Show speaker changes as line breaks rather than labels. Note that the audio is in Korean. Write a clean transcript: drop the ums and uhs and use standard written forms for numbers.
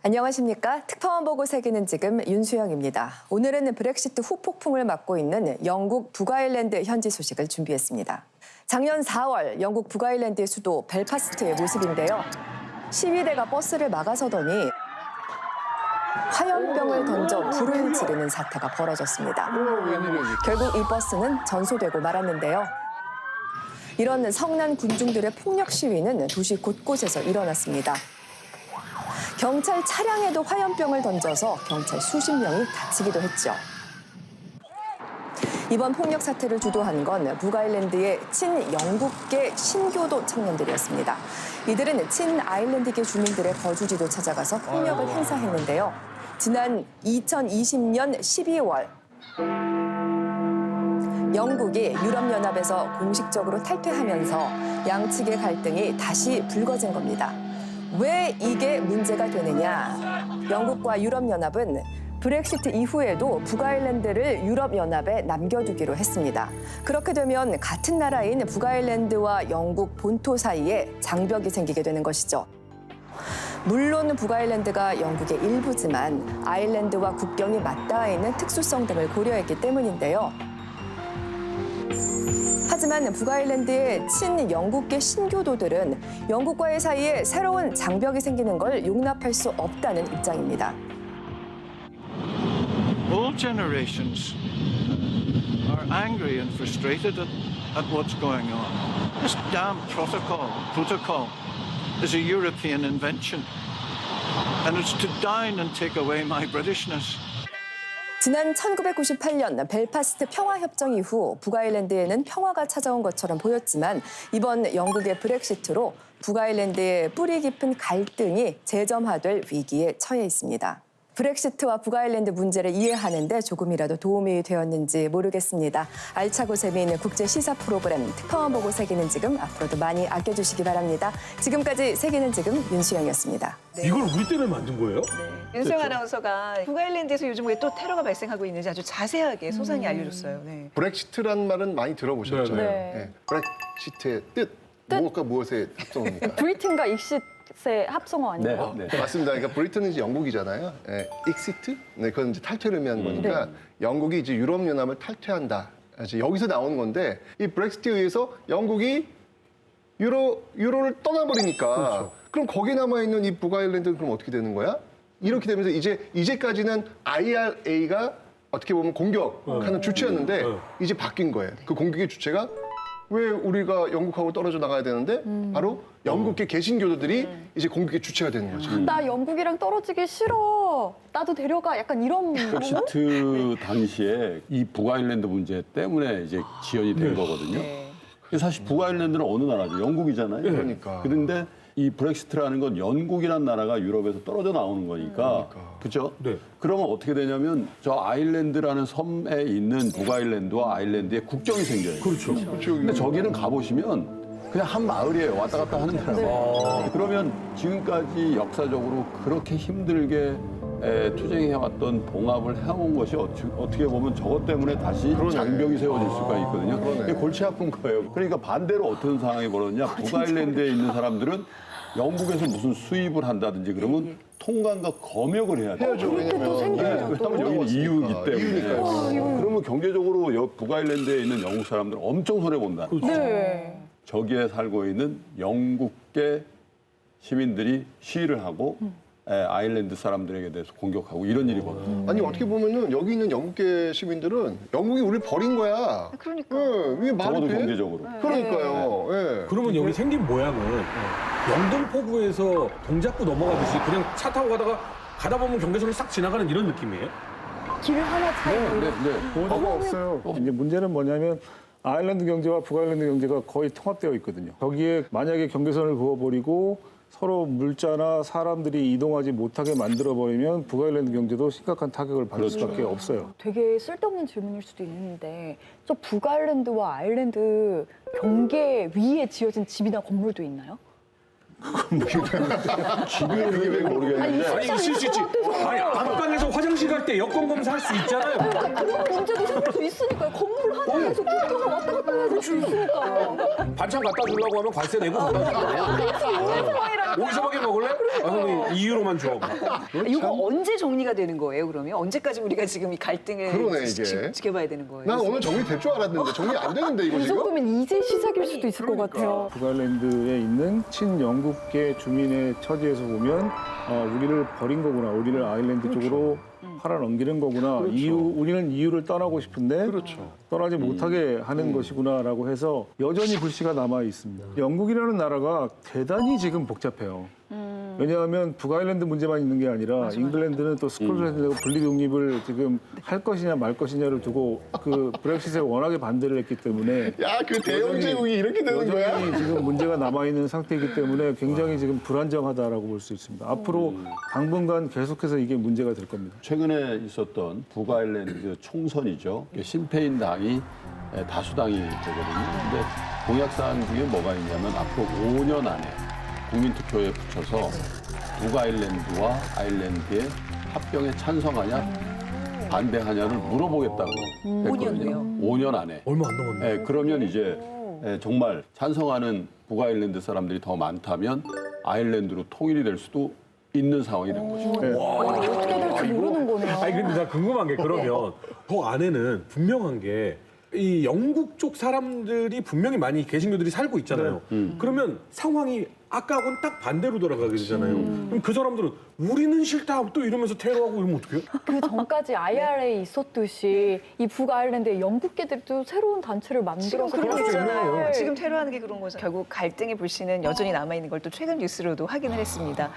안녕하십니까. 특파원 보고 세계는 지금 윤수영입니다. 오늘은 브렉시트 후폭풍을 맞고 있는 영국 북아일랜드 현지 소식을 준비했습니다. 작년 4월 영국 북아일랜드의 수도 벨파스트의 모습인데요. 시위대가 버스를 막아서더니 화염병을 던져 불을 지르는 사태가 벌어졌습니다. 결국 이 버스는 전소되고 말았는데요. 이런 성난 군중들의 폭력 시위는 도시 곳곳에서 일어났습니다. 경찰 차량에도 화염병을 던져서 경찰 수십 명이 다치기도 했죠. 이번 폭력 사태를 주도한 건 북아일랜드의 친영국계 신교도 청년들이었습니다. 이들은 친아일랜드계 주민들의 거주지도 찾아가서 폭력을 행사했는데요. 지난 2020년 12월 영국이 유럽연합에서 공식적으로 탈퇴하면서 양측의 갈등이 다시 불거진 겁니다. 왜 이게 문제가 되느냐? 영국과 유럽연합은 브렉시트 이후에도 북아일랜드를 유럽연합에 남겨두기로 했습니다. 그렇게 되면 같은 나라인 북아일랜드와 영국 본토 사이에 장벽이 생기게 되는 것이죠. 물론 북아일랜드가 영국의 일부지만 아일랜드와 국경이 맞닿아 있는 특수성 등을 고려했기 때문인데요. 하지만 북아일랜드의 친영국계 신교도들은 영국과의 사이에 새로운 장벽이 생기는 걸 용납할 수 없다는 입장입니다.
All generations are angry and frustrated at what's going on. This damn protocol is a European invention, and it's to down and take away my Britishness.
지난 1998년 벨파스트 평화협정 이후 북아일랜드에는 평화가 찾아온 것처럼 보였지만 이번 영국의 브렉시트로 북아일랜드의 뿌리 깊은 갈등이 재점화될 위기에 처해 있습니다. 브렉시트와 북아일랜드 문제를 이해하는 데 조금이라도 도움이 되었는지 모르겠습니다. 알차고 재미있는 국제 시사 프로그램 특파원 보고 세계는 지금 앞으로도 많이 아껴주시기 바랍니다. 지금까지 세계는 지금 윤수영이었습니다.
네. 이걸 우리 때문에 만든 거예요?
네. 윤수영 아나운서가 북아일랜드에서 요즘 왜 또 테러가 발생하고 있는지 아주 자세하게 소상히 알려줬어요. 네.
브렉시트라는 말은 많이 들어보셨죠?
네.
네. 브렉시트의 뜻, 무엇과 무엇의 합성입니까?
브리튼과 익싯의 합성어 아닌가요?
네. 맞습니다. 그러니까 브리튼은 이제 영국이잖아요. 네. 익시트? 네, 그건 이제 탈퇴를 의미하는 거니까 영국이 이제 유럽연합을 탈퇴한다. 이제 여기서 나오는 건데 이 브렉시트에 의해서 영국이 유로를 떠나버리니까
그렇죠.
그럼 거기에 남아있는 이 북아일랜드는 그럼 어떻게 되는 거야? 이렇게 되면서 이제까지는 IRA가 어떻게 보면 공격하는 주체였는데 이제 바뀐 거예요. 그 공격의 주체가 왜 우리가 영국하고 떨어져 나가야 되는데 바로 영국계 개신교도들이 이제 공격의 주체가 되는 거죠.
나 영국이랑 떨어지기 싫어. 나도 데려가. 약간 이런
브렉시트 당시에 이 북아일랜드 문제 때문에 이제 지연이 된 거거든요. 사실 북아일랜드는 어느 나라죠? 영국이잖아요.
그러니까.
그런데 이 브렉시트라는 건 영국이라는 나라가 유럽에서 떨어져 나오는 거니까. 그렇죠?
네.
그러면 어떻게 되냐면 저 아일랜드라는 섬에 있는 북아일랜드와 아일랜드의 국경이 생겨요.
그렇죠.
근데 저기는 가보시면 그냥 한 마을이에요. 왔다 갔다 하는 나라고. 그러면 지금까지 역사적으로 그렇게 힘들게 투쟁해왔던 봉합을 해온 것이 어떻게 보면 저것 때문에 다시 장벽이 세워질 수가 있거든요. 이게 골치 아픈 거예요. 그러니까 반대로 어떤 상황이 벌어졌냐. 북아일랜드에 있는 사람들은 영국에서 무슨 수입을 한다든지 그러면 통관과 검역을 해야 돼요.
해야죠. 왜냐면
왜냐면 여기는 이유이기 때문에.
이유니까요.
그러면 경제적으로 북아일랜드에 있는 영국 사람들은 엄청 손해본다.
네.
저기에 살고 있는 영국계 시민들이 시위를 하고 아일랜드 사람들에게 대해서 공격하고 이런 일이 벌어져요.
아니 어떻게 보면은 여기 있는 영국계 시민들은 영국이 우리를 버린 거야.
그러니까.
왜 말이
적어도
돼?
경제적으로.
그러니까요. 예.
그러면 여기 생긴 모양은 영등포구에서 동작구 넘어가듯이 그냥 차 타고 가다 보면 경계선을 싹 지나가는 이런 느낌이에요?
길 하나 차이.
네.
뭐가 없어요. 이제 문제는 뭐냐면 아일랜드 경제와 북아일랜드 경제가 거의 통합되어 있거든요. 거기에 만약에 경계선을 그어버리고 서로 물자나 사람들이 이동하지 못하게 만들어버리면 북아일랜드 경제도 심각한 타격을 받을 수밖에 없어요.
되게 쓸데없는 질문일 수도 있는데 저 북아일랜드와 아일랜드 경계 위에 지어진 집이나 건물도 있나요?
집이 왜 모르겠는데.
아니 있을 수 있지. 아니 안방에서 화장실 갈 때 여권 검사할 수 있잖아요.
그런 문제도 생길 수 있으니까요. 건물 하나에서 국토가 왔다 갔다 해야 될 수 있으니까요.
반찬 갖다 주려고 하면 관세 내고 갖다 주잖아요. 어디서 먹게 먹을래? 아, 형님 이유로만 줘.
이거 언제 정리가 되는 거예요? 그러면 언제까지 우리가 지금 이 갈등을
그러네, 이게.
지켜봐야 되는 거예요?
난 오늘 정리될 줄 알았는데 정리 안 되는데 이거
이
지금?
정도면 이제 시작일 수도 있을 것 같아요.
북아일랜드에 있는 친영국계 주민의 처지에서 보면 우리를 버린 거구나, 우리를 아일랜드 쪽으로 팔아 넘기는 거구나. 우리는 이유를 떠나고 싶은데 떠나지 못하게 하는 것이구나라고 해서 여전히 불씨가 남아 있습니다. 영국이라는 나라가 대단히 지금 복잡해요. 왜냐하면 북아일랜드 문제만 있는 게 아니라 잉글랜드는 또 스코틀랜드하고 분리 독립을 지금 할 것이냐 말 것이냐를 두고 그 브렉시트에 워낙에 반대를 했기 때문에
야, 그 대영 제국이 이렇게 되는 거야?
여전히 지금 문제가 남아 있는 상태이기 때문에 굉장히 지금 불안정하다라고 볼 수 있습니다. 앞으로 당분간 계속해서 이게 문제가 될 겁니다.
최근에 있었던 북아일랜드 총선이죠. 신페인 당이 다수당이 되거든요. 근데 공약사항 중에 뭐가 있냐면 앞으로 5년 안에 국민투표에 붙여서 북아일랜드와 아일랜드의 합병에 찬성하냐 반대하냐를 물어보겠다고 했거든요. 5년 안에.
얼마 안 남았네.
그러면 이제 정말 찬성하는 북아일랜드 사람들이 더 많다면 아일랜드로 통일이 될 수도 있는 상황이 된 거죠.
어떻게 될지 모르는 거네요.
아니 근데 나 궁금한 게 그러면 더 안에는 분명한 게 이 영국 쪽 사람들이 분명히 많이 개신교들이 살고 있잖아요. 그러면 상황이 아까하고는 딱 반대로 돌아가게 되잖아요. 그럼 그 사람들은 우리는 싫다 또 이러면서 테러하고 이러면 어떡해요?
그 전까지 IRA 있었듯이 이 북아일랜드의 영국계들이 또 새로운 단체를 만들어서
그런 거잖아요.
그렇죠.
지금 테러하는 게 그런 거죠. 결국 갈등의 불씨는 여전히 남아 있는 걸 또 최근 뉴스로도 확인을 했습니다.